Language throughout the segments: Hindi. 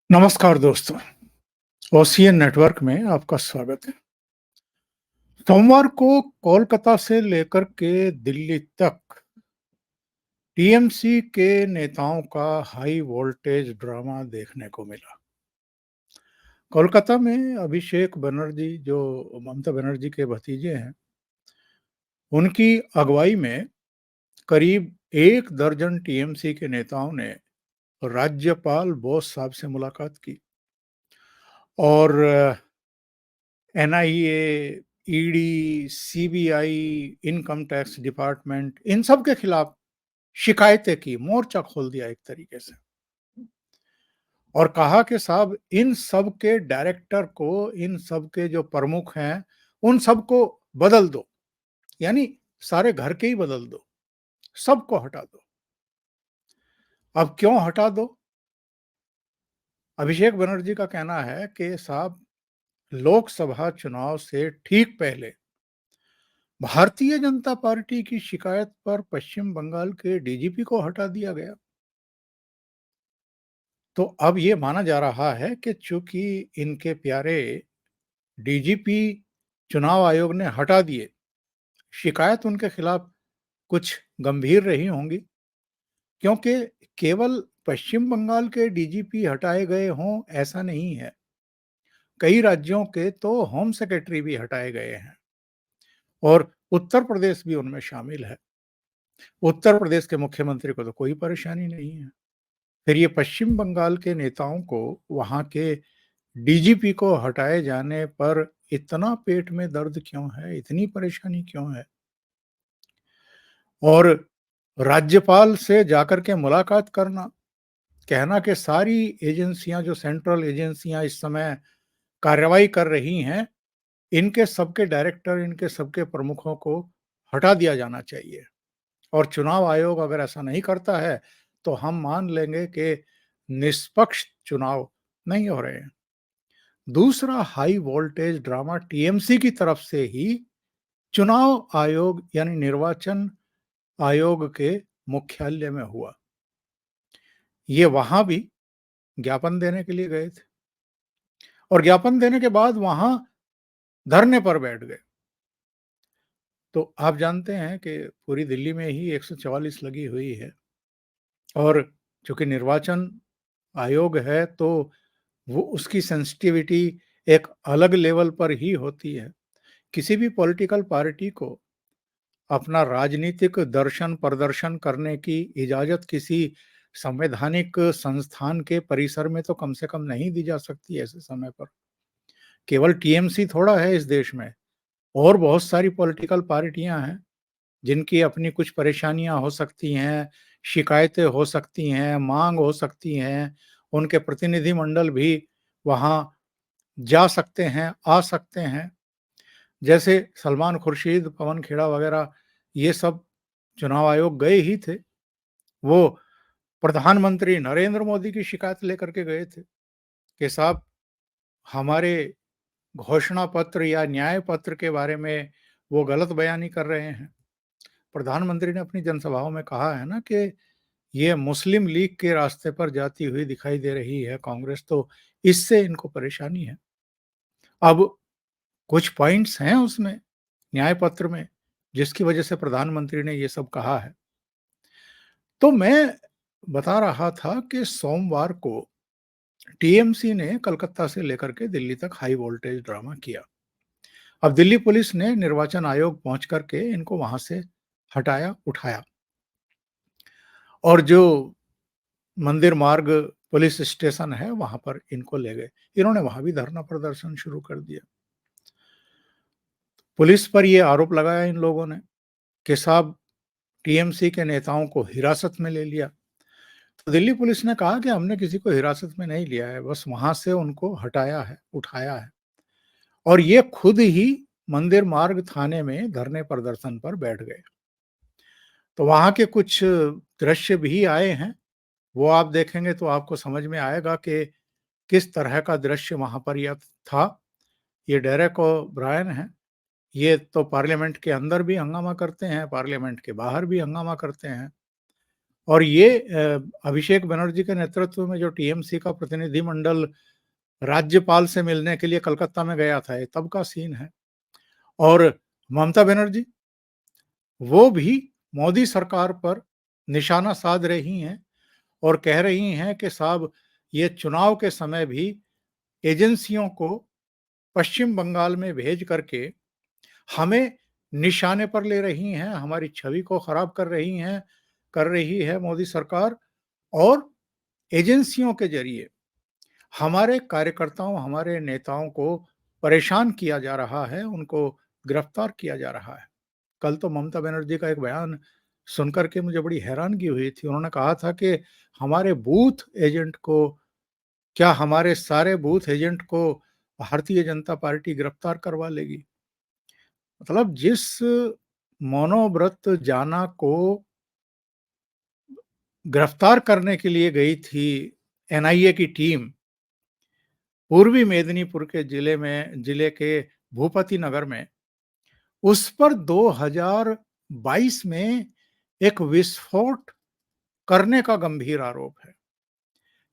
नमस्कार दोस्तों, ओशियन नेटवर्क में आपका स्वागत है। सोमवार को कोलकाता से लेकर के दिल्ली तक टीएमसी के नेताओं का हाई वोल्टेज ड्रामा देखने को मिला। कोलकाता में अभिषेक बनर्जी जो ममता बनर्जी के भतीजे हैं, उनकी अगुवाई में करीब 1 दर्जन टीएमसी के नेताओं ने राज्यपाल बोस साहब से मुलाकात की और NIA, ED, CBI, income tax department in सब के खिलाफ शिकायतें की, मोर्चा खोल दिया एक तरीके से और कहा कि साहब इन सब के डायरेक्टर को, इन सब के जो प्रमुख हैं, उन सबको बदल दो, यानी सारे घर के ही बदल दो, सबको हटा दो। अब क्यों हटा दो? अभिषेक बनर्जी का कहना है कि साहब लोकसभा चुनाव से ठीक पहले भारतीय जनता पार्टी की शिकायत पर पश्चिम बंगाल के डीजीपी को हटा दिया गया। तो अब ये माना जा रहा है कि चूंकि इनके प्यारे डीजीपी चुनाव आयोग ने हटा दिए, शिकायत उनके खिलाफ कुछ गंभीर रही होंगी, क्योंकि केवल पश्चिम बंगाल के डीजीपी हटाए गए हों ऐसा नहीं है। कई राज्यों के तो होम सेक्रेटरी भी हटाए गए हैं और उत्तर प्रदेश भी उनमें शामिल है। उत्तर प्रदेश के मुख्यमंत्री को तो कोई परेशानी नहीं है। फिर ये पश्चिम बंगाल के नेताओं को वहाँ के डीजीपी को हटाए जाने पर इतना पेट में दर्द क्यों है? इतनी परेशानी क्यों है? और राज्यपाल से जाकर के मुलाकात करना, कहना कि सारी एजेंसियां जो सेंट्रल एजेंसियां इस समय कार्रवाई कर रही हैं, इनके सबके डायरेक्टर, इनके सबके प्रमुखों को हटा दिया जाना चाहिए और चुनाव आयोग अगर ऐसा नहीं करता है, तो हम मान लेंगे कि निष्पक्ष चुनाव नहीं हो रहे हैं। दूसरा हाई वोल्टेज ड्रामा टीएमसी की तरफ से ही चुनाव आयोग यानी निर्वाचन आयोग के मुख्यालय में हुआ। ये वहां भी ज्ञापन देने के लिए गए थे और ज्ञापन देने के बाद वहां धरने पर बैठ गए। तो आप जानते हैं कि पूरी दिल्ली में ही 144 लगी हुई है और चूंकि निर्वाचन आयोग है तो वो उसकी सेंसिटिविटी एक अलग लेवल पर ही होती है। किसी भी पॉलिटिकल पार्टी को अपना राजनीतिक दर्शन प्रदर्शन करने की इजाज़त किसी संवैधानिक संस्थान के परिसर में तो कम से कम नहीं दी जा सकती ऐसे समय पर। केवल टीएमसी थोड़ा है इस देश में, और बहुत सारी पॉलिटिकल पार्टियां हैं जिनकी अपनी कुछ परेशानियां हो सकती हैं, शिकायतें हो सकती हैं, मांग हो सकती हैं, उनके प्रतिनिधिमंडल भी वहाँ जा सकते हैं, आ सकते हैं। जैसे सलमान खुर्शीद, पवन खेड़ा वगैरह ये सब चुनाव आयोग गए ही थे। वो प्रधानमंत्री नरेंद्र मोदी की शिकायत लेकर के गए थे कि साहब हमारे घोषणा पत्र या न्याय पत्र के बारे में वो गलत बयानी कर रहे हैं। प्रधानमंत्री ने अपनी जनसभाओं में कहा है ना कि ये मुस्लिम लीग के रास्ते पर जाती हुई दिखाई दे रही है कांग्रेस, तो इससे इनको परेशानी है। अब कुछ पॉइंट्स हैं उसमें न्याय पत्र में जिसकी वजह से प्रधानमंत्री ने ये सब कहा है। तो मैं बता रहा था कि सोमवार को टीएमसी ने कलकत्ता से लेकर के दिल्ली तक हाई वोल्टेज ड्रामा किया। अब दिल्ली पुलिस ने निर्वाचन आयोग पहुंच करके इनको वहां से हटाया, उठाया और जो मंदिर मार्ग पुलिस स्टेशन है वहां पर इनको ले गए। इन्होंने वहां भी धरना प्रदर्शन शुरू कर दिया। पुलिस पर यह आरोप लगाया इन लोगों ने कि साहब टीएमसी के नेताओं को हिरासत में ले लिया। तो दिल्ली पुलिस ने कहा कि हमने किसी को हिरासत में नहीं लिया है, बस वहां से उनको हटाया है, उठाया है और ये खुद ही मंदिर मार्ग थाने में धरने प्रदर्शन पर बैठ गए। तो वहां के कुछ दृश्य भी आए हैं, वो आप देखेंगे तो आपको समझ में आएगा कि किस तरह का दृश्य वहां पर यह था। ये डेरेक ओब्रायन है, ये तो पार्लियामेंट के अंदर भी हंगामा करते हैं, पार्लियामेंट के बाहर भी हंगामा करते हैं और ये अभिषेक बनर्जी के नेतृत्व में जो टीएमसी का प्रतिनिधिमंडल राज्यपाल से मिलने के लिए कलकत्ता में गया था, ये तब का सीन है। और ममता बनर्जी, वो भी मोदी सरकार पर निशाना साध रही हैं और कह रही हैं कि साहब, ये चुनाव के समय भी एजेंसियों को पश्चिम बंगाल में भेज करके हमें निशाने पर ले रही हैं, हमारी छवि को खराब कर रही है मोदी सरकार। और एजेंसियों के जरिए हमारे कार्यकर्ताओं, हमारे नेताओं को परेशान किया जा रहा है, उनको गिरफ्तार किया जा रहा है। कल तो ममता बनर्जी का एक बयान सुनकर के मुझे बड़ी हैरानगी हुई थी। उन्होंने कहा था कि हमारे बूथ एजेंट को, क्या हमारे सारे बूथ एजेंट को भारतीय जनता पार्टी गिरफ्तार करवा लेगी? मतलब जिस मनोव्रत जाना को गिरफ्तार करने के लिए गई थी एनआईए की टीम, पूर्वी मेदिनीपुर के जिले के भूपति नगर में, उस पर 2022 में एक विस्फोट करने का गंभीर आरोप है।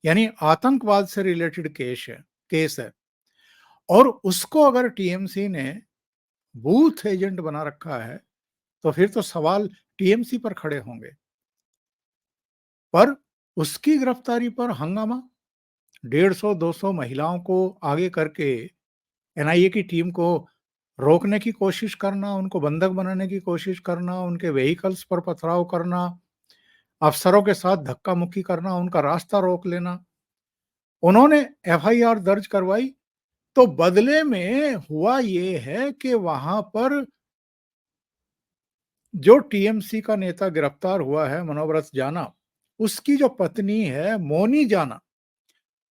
यानी आतंकवाद से रिलेटेड केस है। और उसको अगर टीएमसी ने बूथ एजेंट बना रखा है, तो फिर तो सवाल टीएमसी पर खड़े होंगे। पर उसकी गिरफ्तारी पर हंगामा, 150-200 महिलाओं को आगे करके एनआईए की टीम को रोकने की कोशिश करना, उनको बंधक बनाने की कोशिश करना, उनके व्हीकल्स पर पथराव करना, अफसरों के साथ धक्का मुक्की करना, उनका रास्ता रोक लेना। उन्होंने एफआईआर दर्ज करवाई, तो बदले में हुआ ये है कि वहां पर जो टीएमसी का नेता गिरफ्तार हुआ है, मनोव्रत जाना, उसकी जो पत्नी है मोनी जाना,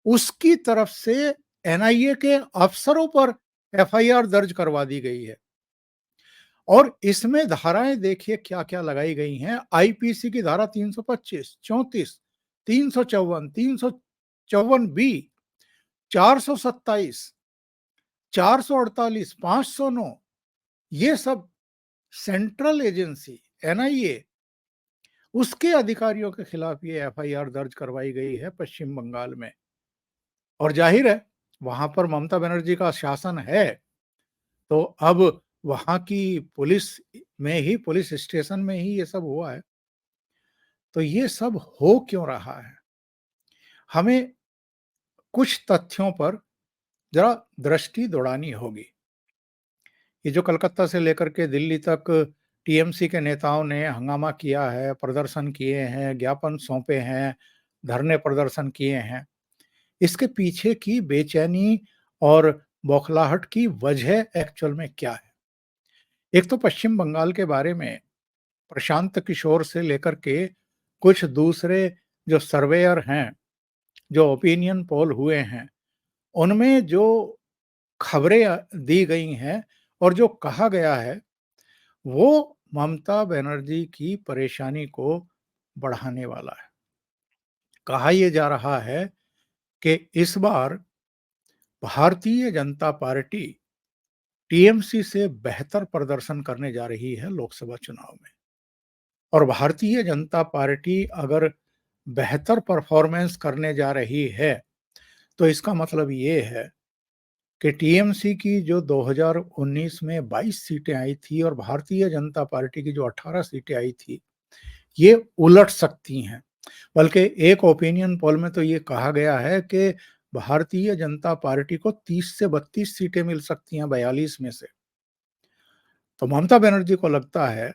उसकी तरफ से एनआईए के अफसरों पर एफआईआर दर्ज करवा दी गई है। और इसमें धाराएं देखिए क्या-क्या लगाई गई हैं। आईपीसी की धारा 325, 34, 354, 354 बी, 427, 448, 509, ये सब सेंट्रल एजेंसी एनआईए, उसके अधिकारियों के खिलाफ ये एफआईआर दर्ज करवाई गई है पश्चिम बंगाल में। और जाहिर है, वहां पर ममता बनर्जी का शासन है, तो अब वहां की पुलिस स्टेशन में ही ये सब हुआ है। तो ये सब हो क्यों रहा है? हमें कुछ तथ्यों पर जरा दृष्टि दौड़ानी होगी। ये जो कलकत्ता से लेकर के दिल्ली तक टीएमसी के नेताओं ने हंगामा किया है, प्रदर्शन किए हैं, ज्ञापन सौंपे हैं, धरने प्रदर्शन किए हैं, इसके पीछे की बेचैनी और बौखलाहट की वजह एक्चुअल में क्या है? एक तो पश्चिम बंगाल के बारे में प्रशांत किशोर से लेकर के कुछ दूसरे जो सर्वेयर हैं, जो ओपिनियन पोल हुए हैं, उनमें जो खबरें दी गई हैं और जो कहा गया है, वो ममता बनर्जी की परेशानी को बढ़ाने वाला है। कहा यह जा रहा है कि इस बार भारतीय जनता पार्टी टीएमसी से बेहतर प्रदर्शन करने जा रही है लोकसभा चुनाव में। और भारतीय जनता पार्टी अगर बेहतर परफॉर्मेंस करने जा रही है, तो इसका मतलब ये है कि टीएमसी की जो 2019 में 22 सीटें आई थी और भारतीय जनता पार्टी की जो 18 सीटें आई थी, ये उलट सकती हैं। बल्कि एक ओपिनियन पोल में तो ये कहा गया है कि भारतीय जनता पार्टी को 30 से 32 सीटें मिल सकती हैं 42 में से। तो ममता बनर्जी को लगता है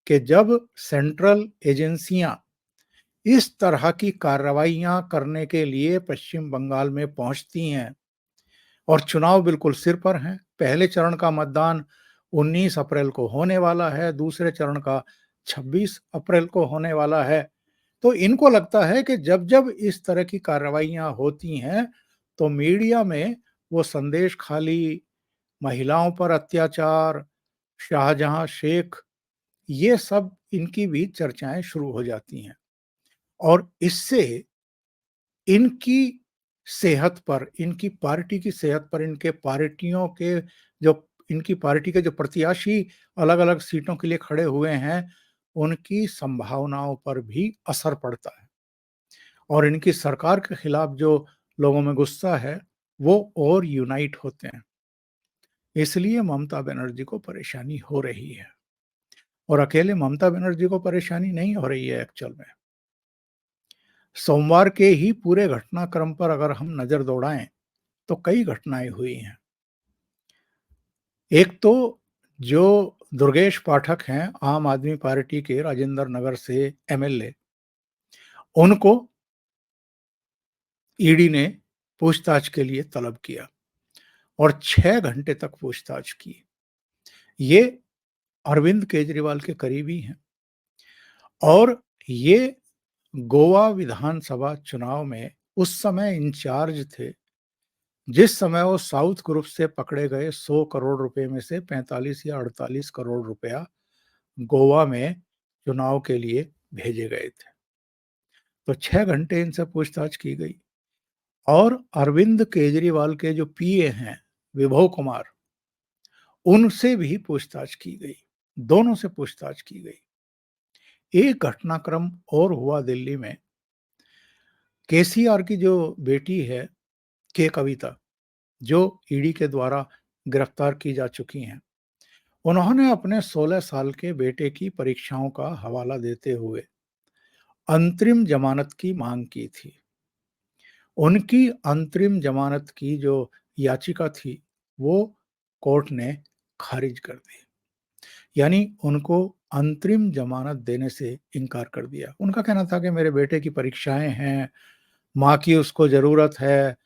कि जब सेंट्रल एजेंसियां इस तरह की कार्रवाइयां करने के लिए पश्चिम बंगाल में पहुंचती हैं और चुनाव बिल्कुल सिर पर हैं, पहले चरण का मतदान 19 अप्रैल को होने वाला है, दूसरे चरण का 26 अप्रैल को होने वाला है, तो इनको लगता है कि जब-जब इस तरह की कार्रवाइयां होती हैं, तो मीडिया में वो संदेश खाली, महिलाओं पर अत्याचार, शाहजहां शेख, ये सब इनकी भी चर्चाएं शुरू हो जाती हैं। और इससे इनकी सेहत पर, इनकी पार्टी की सेहत पर, इनकी पार्टी के जो प्रत्याशी अलग-अलग सीटों के लिए खड़े हुए हैं, उनकी संभावनाओं पर भी असर पड़ता है और इनकी सरकार के खिलाफ जो लोगों में गुस्सा है, वो और यूनाइट होते हैं। इसलिए ममता बनर्जी को परेशानी हो रही है और अकेले ममता बनर्जी को परेशानी नहीं हो रही है एक्चुअल में। सोमवार के ही पूरे घटनाक्रम पर अगर हम नज़र दौड़ाएँ, तो कई घटनाएँ हुई हैं। एक तो जो दुर्गेश पाठक हैं, आम आदमी पार्टी के राजेंद्र नगर से एमएलए, उनको ईडी ने पूछताछ के लिए तलब किया और 6 घंटे तक पूछताछ की। ये अरविंद केजरीवाल के करीबी हैं और ये गोवा विधानसभा चुनाव में उस समय इंचार्ज थे, जिस समय वो साउथ ग्रुप से पकड़े गए 100 करोड़ रुपए में से 45 या 48 करोड़ रुपया गोवा में चुनाव के लिए भेजे गए थे। तो 6 घंटे इनसे पूछताछ की गई और अरविंद केजरीवाल के जो पीए हैं, विभव कुमार, उनसे भी पूछताछ की गई। दोनों से पूछताछ की गई। एक घटनाक्रम और हुआ दिल्ली में। केसीआर की जो बेटी है, के कविता, जो ईडी के द्वारा गिरफ्तार की जा चुकी हैं, उन्होंने अपने 16 साल के बेटे की परीक्षाओं का हवाला देते हुए अंतरिम जमानत की मांग की थी। उनकी अंतरिम जमानत की जो याचिका थी, वो कोर्ट ने खारिज कर दी। यानी उनको अंतरिम जमानत देने से इनकार कर दिया। उनका कहना था कि मेरे बेटे की परीक्षाएँ हैं, माँ की उसको ज़रूरत है,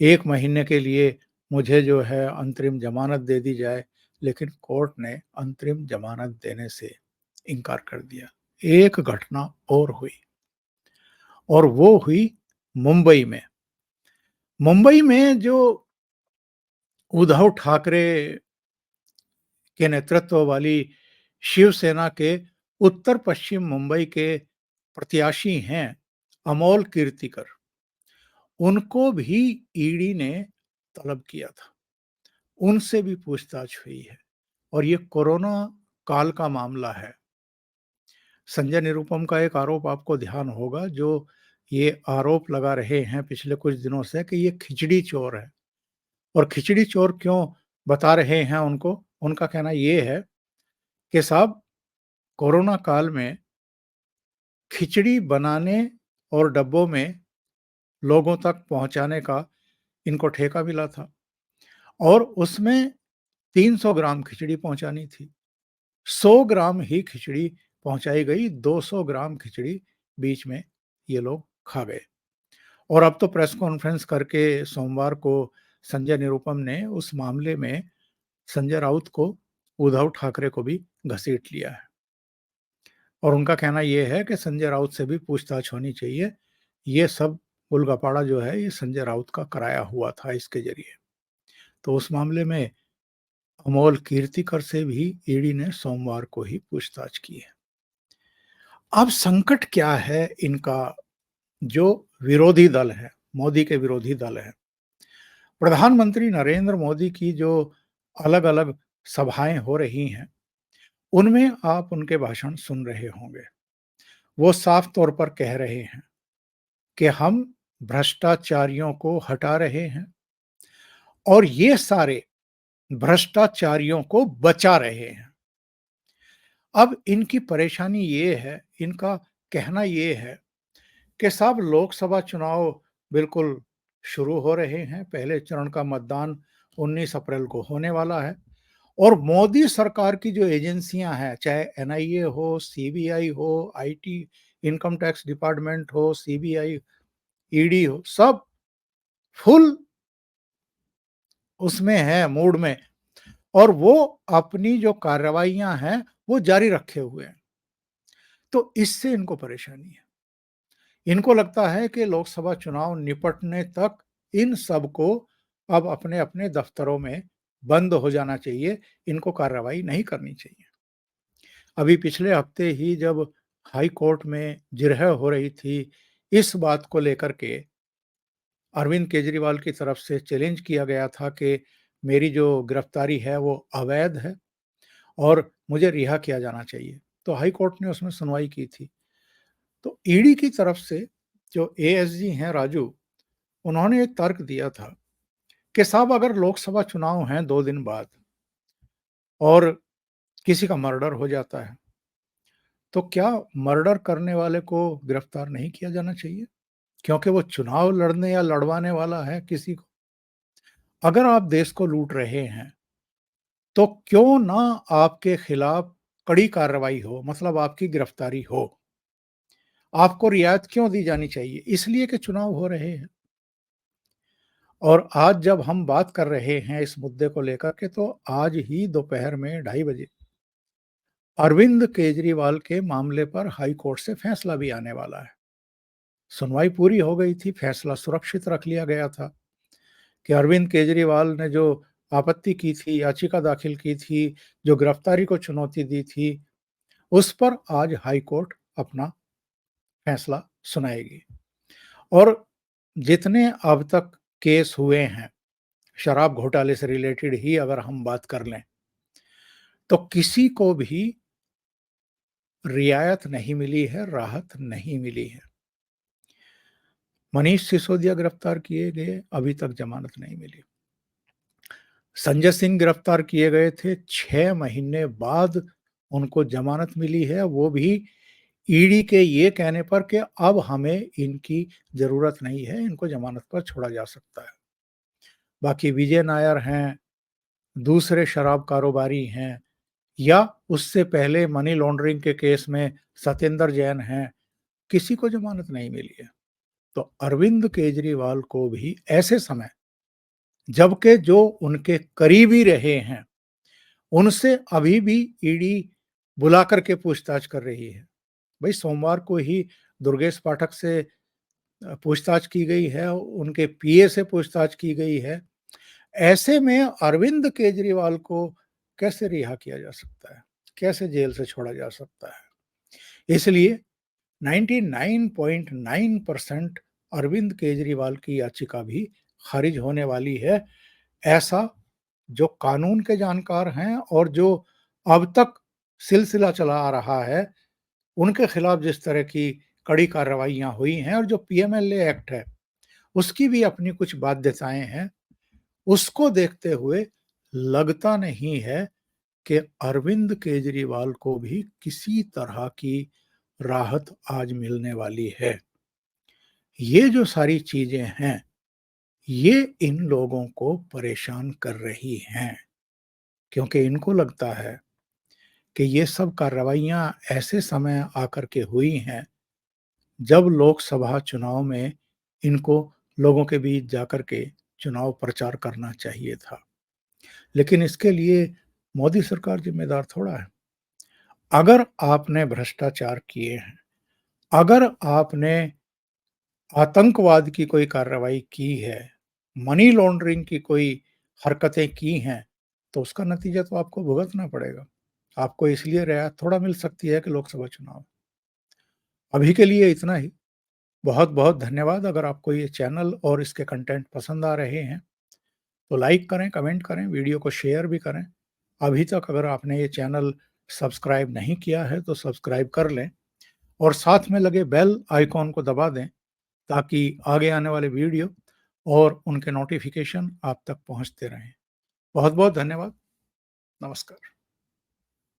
1 महीने के लिए मुझे जो है अंतरिम जमानत दे दी जाए, लेकिन कोर्ट ने अंतरिम जमानत देने से इनकार कर दिया। एक घटना और हुई और वो हुई मुंबई में। मुंबई में जो उद्धव ठाकरे के नेतृत्व वाली शिवसेना के उत्तर-पश्चिम मुंबई के प्रत्याशी हैं, अमोल कीर्तिकर, उनको भी ईडी ने तलब किया था। उनसे भी पूछताछ हुई है और ये कोरोना काल का मामला है। संजय निरुपम का एक आरोप आपको ध्यान होगा, जो ये आरोप लगा रहे हैं पिछले कुछ दिनों से कि ये खिचड़ी चोर है और खिचड़ी चोर क्यों बता रहे हैं उनको? उनका कहना ये है कि साहब, कोरोना काल में खिचड़ी बनाने और डब्बों में लोगों तक पहुँचाने का इनको ठेका मिला था और उसमें 300 ग्राम खिचड़ी पहुँचानी थी। 100 ग्राम ही खिचड़ी पहुँचाई गई, 200 ग्राम खिचड़ी बीच में ये लोग खा गए। और अब तो प्रेस कॉन्फ्रेंस करके सोमवार को संजय निरुपम ने उस मामले में संजय राउत को, उद्धव ठाकरे को भी घसीट लिया है और उनका कहना ये है कि संजय राउत से भी पूछताछ होनी चाहिए। ये सब उलगपाड़ा जो है, ये संजय राउत का कराया हुआ था इसके ज़रिए। तो उस मामले में अमोल कीर्तिकर से भी ईडी ने सोमवार को ही पूछताछ की है। अब संकट क्या है इनका, जो विरोधी दल है, मोदी के विरोधी दल है। प्रधानमंत्री नरेंद्र मोदी की जो अलग-अलग सभाएँ हो रही हैं, उनमें आप उनके भाषण सुन रहे होंगे। वो साफ तौर पर कह रहे हैं कि हम भ्रष्टाचारियों को हटा रहे हैं और ये सारे भ्रष्टाचारियों को बचा रहे हैं। अब इनकी परेशानी ये है, इनका कहना ये है कि साहब, लोकसभा चुनाव बिल्कुल शुरू हो रहे हैं। पहले चरण का मतदान 19 अप्रैल को होने वाला है और मोदी सरकार की जो एजेंसियां हैं, चाहे एनआईए हो, सीबीआई हो, आईटी, इनकम टैक्स डिपार्टमेंट हो, सीबीआई, ईडी हो, सब फुल उसमें है, मूड में, और वो अपनी जो कार्रवाइयां हैं वो जारी रखे हुए हैं। तो इससे इनको परेशानी है। इनको लगता है कि लोकसभा चुनाव निपटने तक इन सबको अब अपने-अपने दफ्तरों में बंद हो जाना चाहिए, इनको कार्रवाई नहीं करनी चाहिए। अभी पिछले हफ्ते ही जब हाई कोर्ट में जिरह हो रही थी, इस बात को लेकर के अरविंद केजरीवाल की तरफ से चैलेंज किया गया था कि मेरी जो गिरफ्तारी है वो अवैध है और मुझे रिहा किया जाना चाहिए। तो हाई कोर्ट ने उसमें सुनवाई की थी। तो ईडी की तरफ से जो एएसजी हैं राजू, उन्होंने एक तर्क दिया था कि साहब अगर लोकसभा चुनाव हैं 2 दिन बाद और किसी का मर्डर हो जाता है, तो क्या मर्डर करने वाले को गिरफ्तार नहीं किया जाना चाहिए? क्योंकि वो चुनाव लड़ने या लड़वाने वाला है किसी को। अगर आप देश को लूट रहे हैं, तो क्यों ना आपके खिलाफ कड़ी कार्रवाई हो, मतलब आपकी गिरफ्तारी हो। आपको रियायत क्यों दी जानी चाहिए? इसलिए कि चुनाव हो रहे हैं। और आज जब हम बात कर रहे हैं इस मुद्दे को लेकर के, तो आज ही दोपहर में 2:30 बजे अरविंद केजरीवाल के मामले पर हाई कोर्ट से फैसला भी आने वाला है। सुनवाई पूरी हो गई थी, फैसला सुरक्षित रख लिया गया था कि अरविंद केजरीवाल ने जो आपत्ति की थी, याचिका दाखिल की थी, जो गिरफ्तारी को चुनौती दी थी, उस पर आज हाई कोर्ट अपना फैसला सुनाएगी। और जितने अब तक केस हुए हैं, शराब घोटाले से रिलेटेड ही अगर हम बात कर लें, तो किसी को भी रियायत नहीं मिली है, राहत नहीं मिली है। मनीष सिसोदिया गिरफ्तार किए गए, अभी तक जमानत नहीं मिली। संजय सिंह गिरफ्तार किए गए थे, 6 महीने बाद उनको जमानत मिली है, वो भी ईडी के ये कहने पर कि अब हमें इनकी ज़रूरत नहीं है, इनको जमानत पर छोड़ा जा सकता है। बाकी विजय नायर हैं, दूसरे शराब कारोबारी हैं, या उससे पहले मनी लॉन्ड्रिंग के केस में सत्येंद्र जैन हैं, किसी को जमानत नहीं मिली है। तो अरविंद केजरीवाल को भी ऐसे समय, जबकि जो उनके करीबी रहे हैं, उनसे अभी भी ईडी बुला करके पूछताछ कर रही है। भाई सोमवार को ही दुर्गेश पाठक से पूछताछ की गई है, उनके पीए से पूछताछ की गई है। ऐसे में अरविंद केजरीवाल को कैसे रिहा किया जा सकता है? कैसे जेल से छोड़ा जा सकता है? इसलिए 99.9% अरविंद केजरीवाल की याचिका भी खारिज होने वाली है। ऐसा जो कानून के जानकार हैं और जो अब तक सिलसिला चला आ रहा है, उनके खिलाफ जिस तरह की कड़ी कार्रवाइयाँ हुई हैं और जो पीएमएलए एक्ट है, उसकी भी अपनी कुछ बाध्यताएँ हैं। उसको देखते हुए लगता नहीं है कि अरविंद केजरीवाल को भी किसी तरह की राहत आज मिलने वाली है। ये जो सारी चीजें हैं, ये इन लोगों को परेशान कर रही हैं, क्योंकि इनको लगता है कि ये सब कार्रवाइयाँ ऐसे समय आकर के हुई हैं, जब लोकसभा चुनाव में इनको लोगों के बीच जाकर के चुनाव प्रचार करना चाहिए था। लेकिन इसके लिए मोदी सरकार जिम्मेदार थोड़ा है। अगर आपने भ्रष्टाचार किए हैं, अगर आपने आतंकवाद की कोई कार्रवाई की है, मनी लॉन्ड्रिंग की कोई हरकतें की हैं, तो उसका नतीजा तो आपको भुगतना पड़ेगा। आपको इसलिए रियायत थोड़ा मिल सकती है कि लोकसभा चुनाव। अभी के लिए इतना ही। बहुत-बहुत धन्यवाद। अगर आपको ये चैनल और इसके कंटेंट पसंद आ रहे हैं, तो लाइक करें, कमेंट करें, वीडियो को शेयर भी करें। अभी तक अगर आपने ये चैनल सब्सक्राइब नहीं किया है, तो सब्सक्राइब कर लें और साथ में लगे बेल आइकॉन को दबा दें, ताकि आगे आने वाले वीडियो और उनके नोटिफिकेशन आप तक पहुंचते रहें। बहुत-बहुत धन्यवाद। नमस्कार।